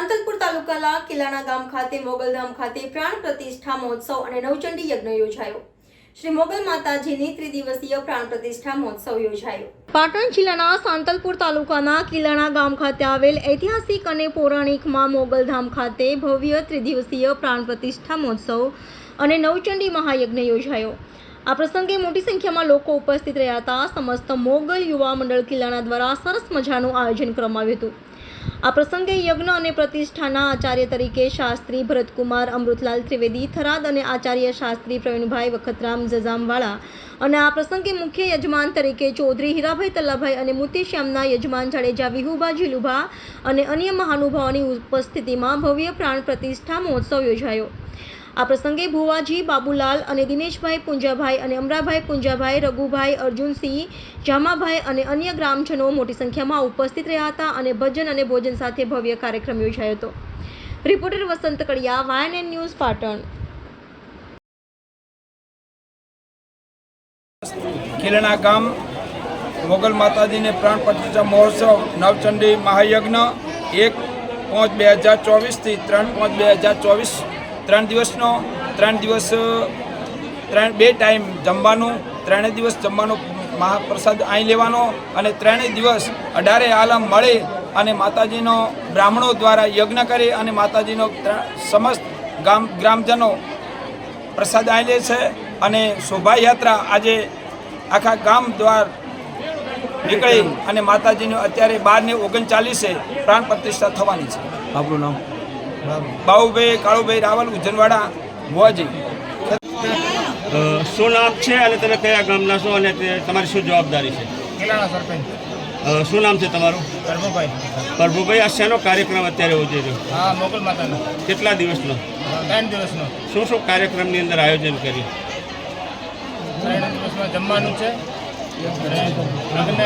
સાંતલપુર તાલુકાના કિલાણા ગામ ખાતે મોગલધામ ખાતે પ્રાણ પ્રતિષ્ઠા મહોત્સવ અને નવચંડી યજ્ઞ યોજાયો। શ્રી મોગલ માતાજીની ત્રિદિવસીય પ્રાણ પ્રતિષ્ઠા મહોત્સવ યોજાયો। પાટણ જિલ્લાના સાંતલપુર તાલુકાના કિલાણા ગામ ખાતે આવેલ ઐતિહાસિક અને પૌરાણિક માં મોગલધામ ખાતે ભવ્ય ત્રિદિવસીય પ્રાણ પ્રતિષ્ઠા મહોત્સવ અને નવચંડી મહાયજ્ઞ યોજાયો। આ પ્રસંગે મોટી સંખ્યામાં લોકો ઉપસ્થિત રહ્યા હતા। સમસ્ત મોગલ યુવા મંડળ કિલાણા દ્વારા સરસ મજાનું આયોજન કરવામાં આવ્યું હતું। આ પ્રસંગે યજ્ઞ અને પ્રતિષ્ઠાના આચાર્ય તરીકે શાસ્ત્રી ભરતકુમાર અમૃતલાલ ત્રિવેદી થરાદ અને આચાર્ય શાસ્ત્રી પ્રવીણભાઈ વખતરામ જજામવાળા અને આ પ્રસંગે મુખ્ય યજમાન તરીકે ચૌધરી હીરાભાઈ તલ્લાભાઈ અને મોતીશ્યામના યજમાન જાડેજા વિહુભા જીલુભા અને અન્ય મહાનુભાવોની ઉપસ્થિતિમાં ભવ્ય પ્રાણ પ્રતિષ્ઠા મહોત્સવ યોજાયો। આ પ્રસંગે ભુવાજી બાબુલાલ અને દિનેશભાઈ પુંજાભાઈ અને અમરાભાઈ પુંજાભાઈ, રઘુભાઈ, અર્જુનસિંહ, જામાભાઈ અને અન્ય ગ્રામજનો મોટી સંખ્યામાં ઉપસ્થિત રહ્યા હતા અને ભજન અને ભોજન સાથે ભવ્ય કાર્યક્રમ યોજાયો હતો। રિપોર્ટર વસંત કડિયા, YNN ન્યૂઝ, પાટણ। કિલાણા ગામ મોગલ માતાજીને પ્રાણ પ્રતિષ્ઠા મહોત્સવ નવચંડી મહાયજ્ઞ 1/5/2024 થી 3/5/2024 3 દિવસનો 3 દિવસ 2 ટાઈમ જમવાનું, 3 દિવસ જમવાનો મહાપ્રસાદ અહીં લેવાનો અને 3 દિવસ 18 આલમ મળે અને માતાજીનો બ્રાહ્મણો દ્વારા યજ્ઞ કરે અને માતાજીનો સમસ્ત ગ્રામજનો પ્રસાદ અહીં લે છે અને શોભાયાત્રા આજે આખા ગામ દ્વાર નીકળી અને માતાજીનો અત્યારે 12:39 પ્રાણ પ્રતિષ્ઠા થવાની છે। આપણું નામ? બાબુભાઈ કાળુભાઈ રાવલ, ઉજનવાડા, ભુવાજી। શું નામ છે અને તમે કયા ગામના છો અને તમારી શું જવાબદારી છે? કિલાણા સરપંચ। શું નામ છે તમારું? પ્રભુભાઈ। પ્રભુભાઈ, આ શેનો કાર્યક્રમ અત્યારે યોજાઈ રહ્યો? હા, મોગલ માતાનો। કેટલા દિવસનો? 3 દિવસનો। શું શું કાર્યક્રમની અંદર આયોજન કર્યું? 3 દિવસમાં જમવાનું છે, લગ્ન છે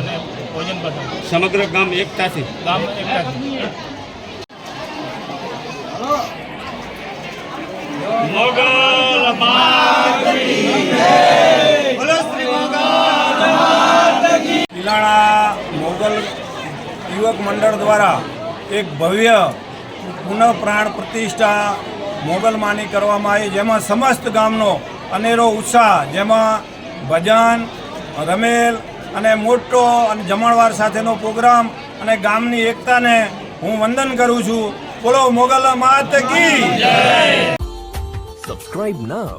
અને ભોજન પણ। સમગ્ર ગામ એકતાથી? ગામ એકતાથી। મોગલ કિલાણા મોગલ યુવક મંડળ દ્વારા એક ભવ્ય પુનઃ પ્રાણ પ્રતિષ્ઠા મોગલમાની કરવામાં આવી, જેમાં સમસ્ત ગામનો અનેરો ઉત્સાહ, જેમાં ભજન, રમેલ અને મોટો અને જમણવાર સાથેનો પ્રોગ્રામ અને ગામની એકતાને હું વંદન કરું છું। બોલો મોગલ માત કી જય। Subscribe now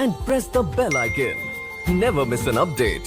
and press the bell icon. Never miss an update.